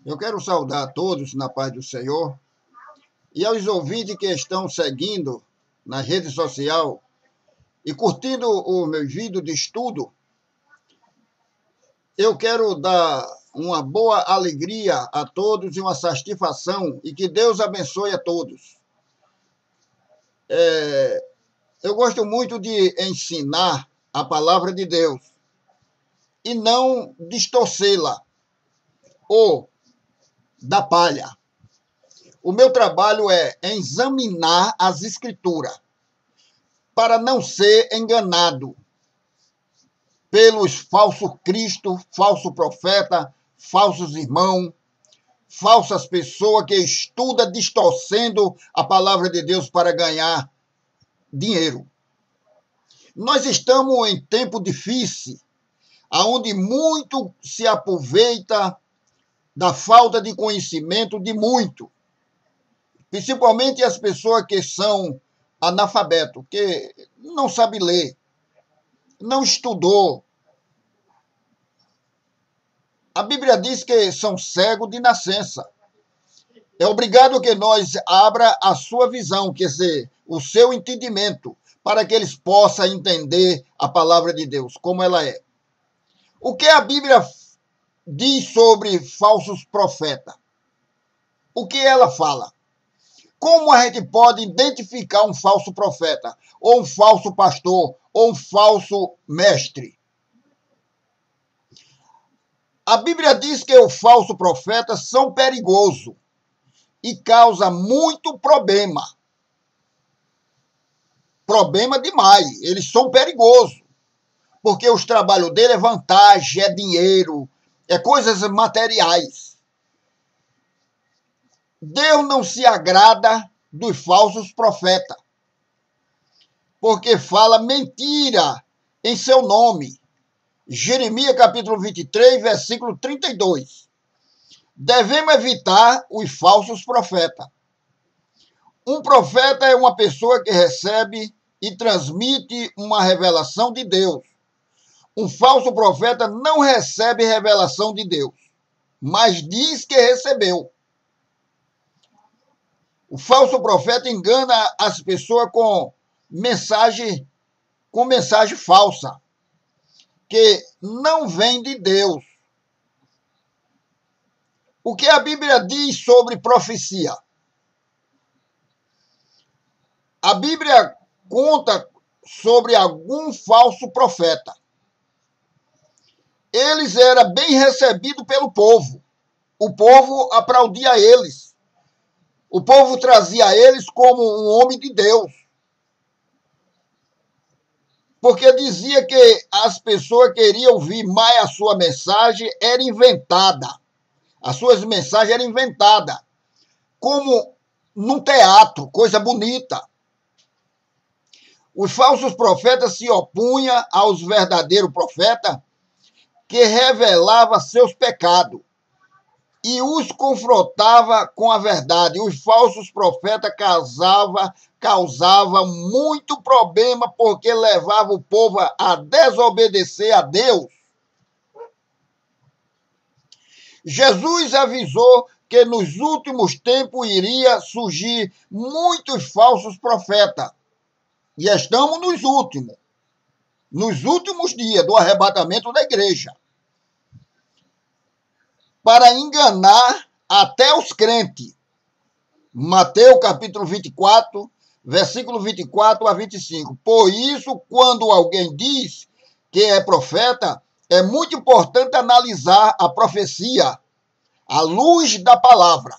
Eu quero saudar a todos na paz do Senhor e aos ouvintes que estão seguindo nas redes sociais e curtindo os meus vídeos de estudo. Eu quero dar uma boa alegria a todos e uma satisfação e que Deus abençoe a todos. Eu gosto muito de ensinar a palavra de Deus e não distorcê-la ou da palha. O meu trabalho é examinar as Escrituras para não ser enganado pelos falsos cristos, falso profeta, falsos irmãos, falsas pessoas que estudam distorcendo a palavra de Deus para ganhar dinheiro. Nós estamos em tempo difícil, onde muito se aproveita da falta de conhecimento de muito, principalmente as pessoas que são analfabetos, que não sabem ler, não estudou. A Bíblia diz que são cegos de nascença. É obrigado que nós abra a sua visão, quer dizer, o seu entendimento, para que eles possam entender a palavra de Deus, como ela é. O que a Bíblia diz sobre falsos profetas? O que ela fala? Como a gente pode identificar um falso profeta, ou um falso pastor, ou um falso mestre? A Bíblia diz que os falsos profetas são perigosos e causam muito problema. Problema demais. Eles são perigosos, porque os trabalhos dele é vantagem, é dinheiro, é coisas materiais. Deus não se agrada dos falsos profetas, porque fala mentira em seu nome. Jeremias capítulo 23, versículo 32. Devemos evitar os falsos profetas. Um profeta é uma pessoa que recebe e transmite uma revelação de Deus. Um falso profeta não recebe revelação de Deus, mas diz que recebeu. O falso profeta engana as pessoas com mensagem falsa, que não vem de Deus. O que a Bíblia diz sobre profecia? A Bíblia conta sobre algum falso profeta. Eles eram bem recebidos pelo povo. O povo aplaudia eles. O povo trazia eles como um homem de Deus. Porque dizia que as pessoas queriam ouvir mais a sua mensagem, era inventada. As suas mensagens eram inventadas. Como num teatro, coisa bonita. Os falsos profetas se opunham aos verdadeiros profetas, que revelava seus pecados e os confrontava com a verdade. Os falsos profetas causavam muito problema porque levavam o povo a desobedecer a Deus. Jesus avisou que nos últimos tempos iria surgir muitos falsos profetas. E estamos nos últimos dias do arrebatamento da igreja, para enganar até os crentes. Mateus capítulo 24, versículo 24 a 25. Por isso, quando alguém diz que é profeta, é muito importante analisar a profecia à luz da palavra.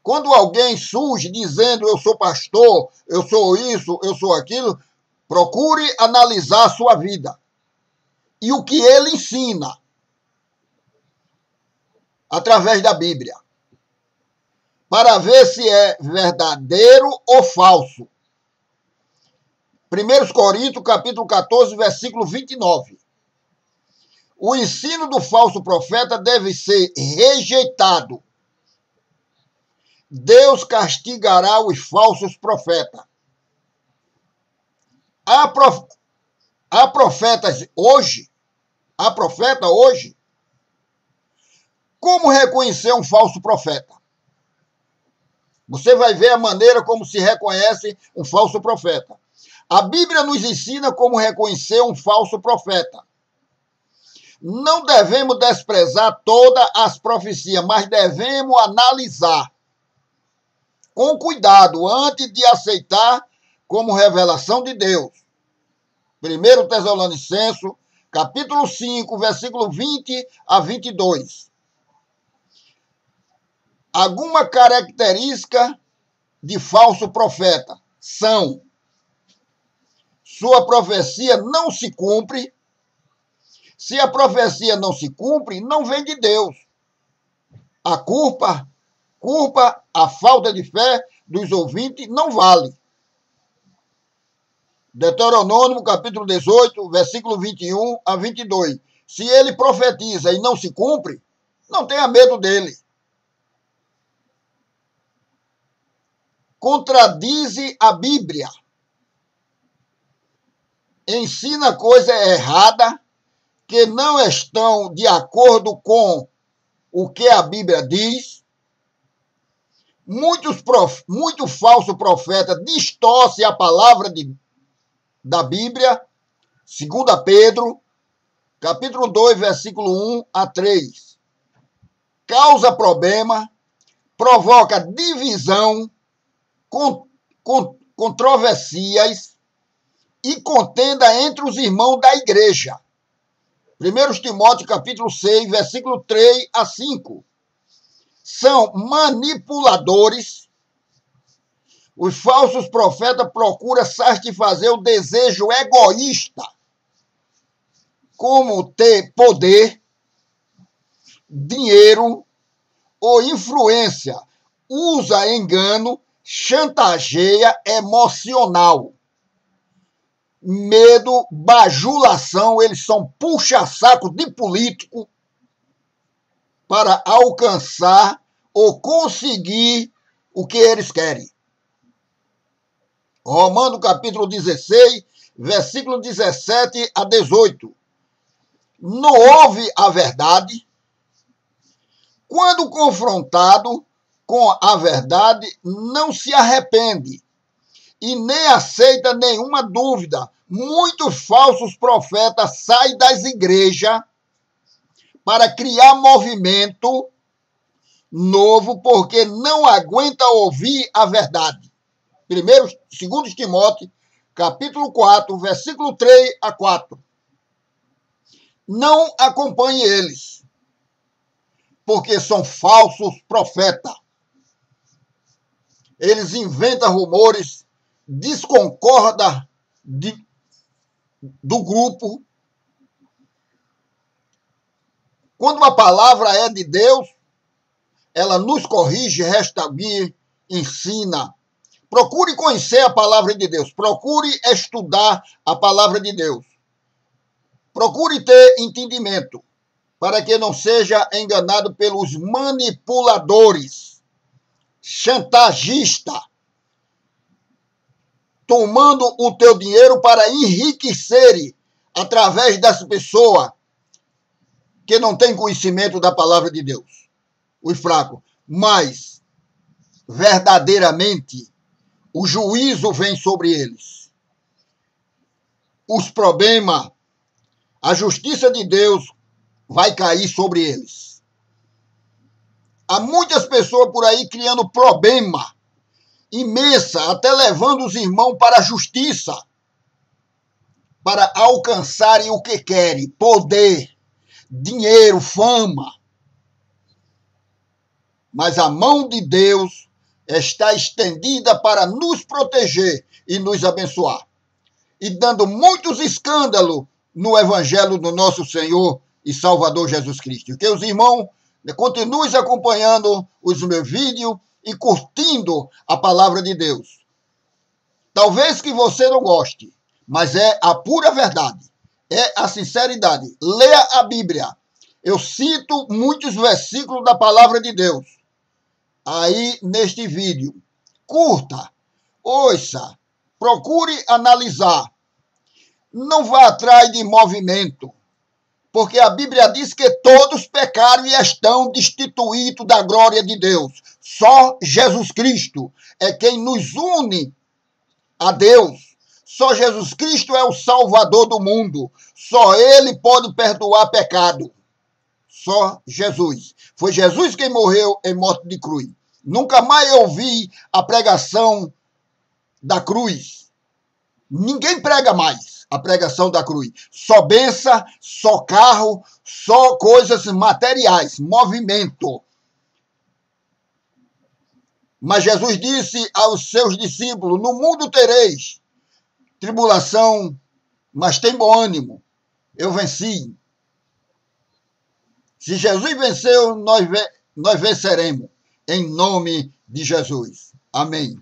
Quando alguém surge dizendo eu sou pastor, eu sou isso, eu sou aquilo, procure analisar a sua vida e o que ele ensina através da Bíblia, para ver se é verdadeiro ou falso. 1 Coríntios, capítulo 14, versículo 29. O ensino do falso profeta deve ser rejeitado. Deus castigará os falsos profetas. Há profeta hoje Como reconhecer um falso profeta? Você vai ver a maneira como se reconhece um falso profeta. A Bíblia nos ensina como reconhecer um falso profeta. Não devemos desprezar todas as profecias, mas devemos analisar com cuidado antes de aceitar como revelação de Deus. 1 Tessalonicenses, capítulo 5, versículo 20 a 22. Alguma característica de falso profeta são: sua profecia não se cumpre. Se a profecia não se cumpre, não vem de Deus. A culpa, a falta de fé dos ouvintes não vale. Deuteronômio, capítulo 18, versículo 21 a 22. Se ele profetiza e não se cumpre, não tenha medo dele. Contradize a Bíblia. Ensina coisa errada que não estão de acordo com o que a Bíblia diz. Muito falso profeta distorce a palavra da Bíblia. 2 Pedro, capítulo 2, versículo 1 a 3. Causa problema, provoca divisão, controvérsias e contenda entre os irmãos da igreja. 1 Timóteo, capítulo 6, versículo 3 a 5. São manipuladores. Os falsos profetas procuram satisfazer o desejo egoísta, como ter poder, dinheiro ou influência. Usa engano, chantageia emocional. Medo, bajulação, eles são puxa-saco de político para alcançar ou conseguir o que eles querem. Romanos capítulo 16, versículo 17 a 18. Não ouve a verdade. Quando confrontado com a verdade, não se arrepende e nem aceita nenhuma dúvida. Muitos falsos profetas saem das igrejas para criar movimento novo porque não aguenta ouvir a verdade. 2 Timóteo, capítulo 4, versículo 3 a 4. Não acompanhe eles, porque são falsos profetas. Eles inventam rumores, desconcordam do grupo. Quando a palavra é de Deus, ela nos corrige, restaura, ensina. Procure conhecer a palavra de Deus. Procure estudar a palavra de Deus. Procure ter entendimento, para que não seja enganado pelos manipuladores, chantagistas, tomando o teu dinheiro para enriquecer através das pessoas que não têm conhecimento da palavra de Deus, os fracos. Mas, verdadeiramente, o juízo vem sobre eles. Os problemas, a justiça de Deus vai cair sobre eles. Há muitas pessoas por aí criando problema imensa, até levando os irmãos para a justiça, para alcançarem o que querem: poder, dinheiro, fama. Mas a mão de Deus está estendida para nos proteger e nos abençoar, e dando muitos escândalos no evangelho do nosso Senhor e Salvador Jesus Cristo. Que os irmãos continuem acompanhando os meus vídeos e curtindo a palavra de Deus. Talvez que você não goste, mas é a pura verdade, é a sinceridade. Leia a Bíblia. Eu cito muitos versículos da palavra de Deus aí neste vídeo. Curta, ouça, procure analisar. Não vá atrás de movimento. Porque a Bíblia diz que todos pecaram e estão destituídos da glória de Deus. Só Jesus Cristo é quem nos une a Deus. Só Jesus Cristo é o Salvador do mundo. Só Ele pode perdoar pecado. Só Jesus. Foi Jesus quem morreu em morte de cruz. Nunca mais ouvi a pregação da cruz. Ninguém prega mais a pregação da cruz. Só benção, só carro, só coisas materiais, movimento. Mas Jesus disse aos seus discípulos: no mundo tereis tribulação, mas tem bom ânimo. Eu venci. Se Jesus venceu, nós venceremos. Em nome de Jesus. Amém.